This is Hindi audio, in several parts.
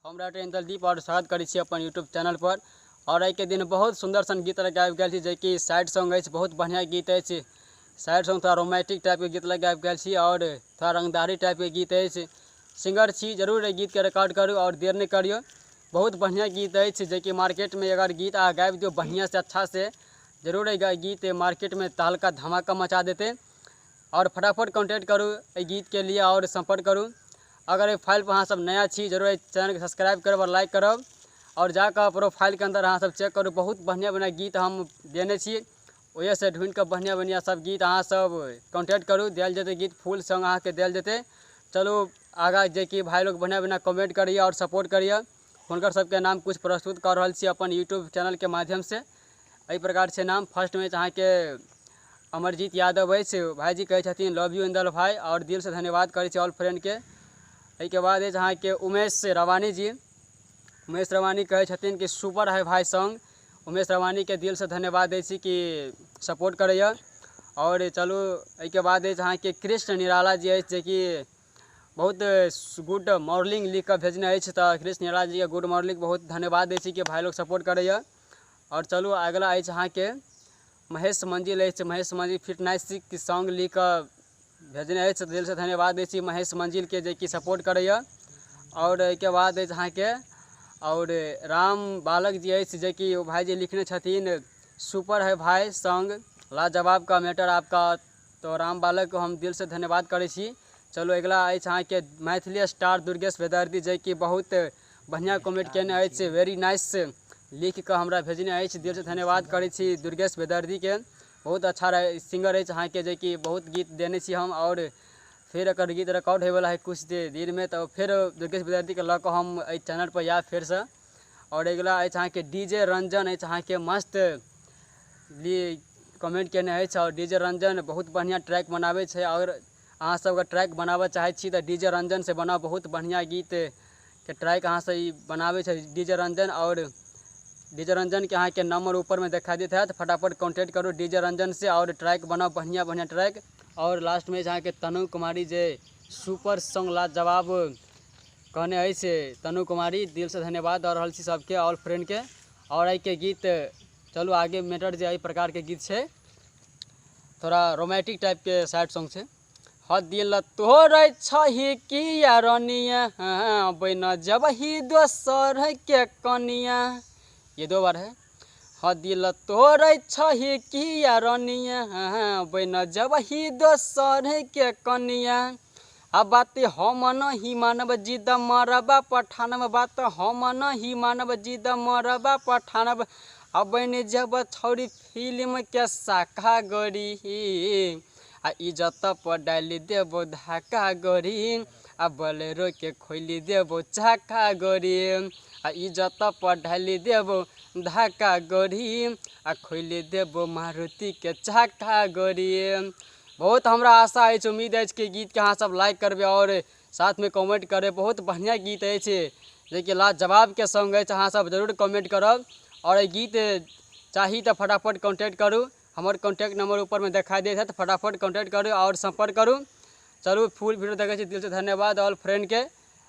हमरा ट्रेन दलदीप और स्वागत करै छी अपन यूट्यूब चैनल पर। और आई के दिन बहुत सुंदर सन गीत लगे आबि गेल छी, जे कि सैड सॉन्ग है, बहुत बढ़िया गीत है। सैड सॉन्ग थोड़ा रोमांटिक टाइप के गीत लगे आबि गेल छी और थोड़ा रंगदारी टाइप के गीत है। सिंगर छी, जरूर ये गीत के रिकॉर्ड करूँ और देर नहीं करियो। बहुत बढ़िया गीत है, जे कि मार्केट में अगर गीत आ गाबि दियो बढ़िया से अच्छा से, जरूर ये गीत मार्केट में तहलका धमाका मचा देते। और फटाफट कॉन्टैक्ट करूँ ये गीत के लिए और संपर्क करूँ। अगर ये फाइल पर अहाँ सब नया छी, जरूर चैनल के सब्सक्राइब करब और लाइक करब। और जाकर प्रोफाइल के अंदर अहाँ सब चेक करूँ, बहुत बढ़िया बढ़िया गीत हम देने छी, वजह से ढूंढ कर बढ़िया बढ़िया सब गीत अहाँ सब कॉन्टैक्ट करूँ, दिल जते गीत फुल सॉन्ग अहाँ के दिल जते। चलो आगा जे कि भाई लोग बढ़िया बढ़िया कमेंट करिए और सपोर्ट करिए। हुनकर सबके नाम कुछ प्रस्तुत कर रहा छी अपन यूट्यूब चैनल के माध्यम से। एहि प्रकार से नाम फर्स्ट में अहाँ के अमरजीत यादव है, भाईजी कहे छथिन लव यू इंदल भाई, और दिल से धन्यवाद करे ऑल फ्रेंड के। के बाद अहाँ के उमेश रवानी जी, उमेश रवानी कहे छथिन कि सुपर है भाई सॉन्ग। उमेश रवानी के दिल से धन्यवाद दै छी कि सपोर्ट करैया। और चलू के बाद अहाँ के कृष्ण निराला जी है, जे कि बहुत गुड मॉर्निंग लिख कर भेजने है, तो कृष्ण निराला जी के गुड मॉर्निंग बहुत धन्यवाद दै छी कि भाई लोग सपोर्ट करैया। और चलू अगला है अहाँ के महेश मंजिल है, महेश मंजिल फिटनेस की सॉन्ग लिख कर भेजने है, दिल से धन्यवाद दै छी महेश मंजिल के, जे कि सपोर्ट करैया। और के बाद अहाँ के और राम बालक जी है, जे कि भाई जी लिखने छथिन सुपर है भाई सॉन्ग, लाजवाब का मैटर आपका। तो राम बालक को हम दिल से धन्यवाद करे छी। चलो अगला है अहाँ के मैथिली स्टार दुर्गेश वेदर्ती, जे कि बहुत बढ़िया कमेंट केने है, वेरी नाइस लिख कर हमरा भेजने है, दिल से धन्यवाद करे छी दुर्गेश वेदर्ती के। बहुत अच्छा सिंगर है अहाँ के, जे कि बहुत गीत देने छी हम। और फिर एक गीत रिकॉर्ड होने वाला है कुछ देर में, तो फिर दुर्गेश विद्यार्थी के लग हम चैनल पर या फिर से। और अगला है अहाँ के डीजे रंजन है, अहाँ के मस्त कमेंट केने है, और डीजे रंजन बहुत बढ़िया ट्रैक बनावे छे। और अहाँ सबके ट्रैक बनावे चाहे छी तो डीजे रंजन से बनाओ, बहुत बढ़िया गीत के ट्रैक अहाँ से बनावे छे डीजे रंजन। और डीजे रंजन के अहाँ के नंबर ऊपर में दिखा देता है, तो फटाफट कॉन्टैक्ट करो डीजे रंजन से और ट्रैक बनाओ बढ़िया बढ़िया ट्रैक। और लास्ट में अहाँ के तनु कुमारी जे सुपर सॉन्ग लाजवाब कहने है, से तनु कुमारी दिल से धन्यवाद और रहल छी सबके ऑल फ्रेंड के। और आई के गीत चलो आगे मैटर जे प्रकार के गीत है, थोड़ा रोमांटिक टाइप के सैड सॉन्ग है। ह दिल तोरे छही किया रनिया बन जबही दोसर के कनिया, ये दो बार है। ह दिल तोरे छही किया रनिया बन जबही दोसर के कनिया, अब बात हम नहीं मानब जिद मरबा पठानब, बात हम नहीं मानब जिद मरबा पठानब, अब बन जब छौरी फिल्म के शाखा गरी, आ इज्जत पर डाली देबो धाका गरी, आ बोलेरो के खोली देबो चाका गरी, आ इज्जत पर डाली देबो धाका गरी, आ खोली देबो मारुति के चाका गरी। बहुत हमरा आशा है, उम्मीद है कि गीत के अहाँ सब लाइक करबे और साथ में कमेंट करे। बहुत बढ़िया गीत है, जे कि लाजवाब के सॉन्ग है, अहाँ सब जरूर कमेंट करब। और गीत चाहिए तो फटाफट कॉन्टैक्ट करूँ, हमारे कॉन्टैक्ट नंबर ऊपर में दिखाई देता है, तो फटाफट कॉन्टैक्ट करूँ और संपर्क करूँ। चलू फुल वीडियो देखे दिल से धन्यवाद ऑल फ्रेंड के।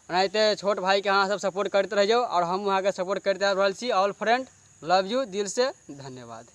नहीं छोट भाई के अहाँ सब सपोर्ट करते रहिए और हम वहाँ के सपोर्ट करते रह ऑल फ्रेंड। लव यू, दिल से धन्यवाद।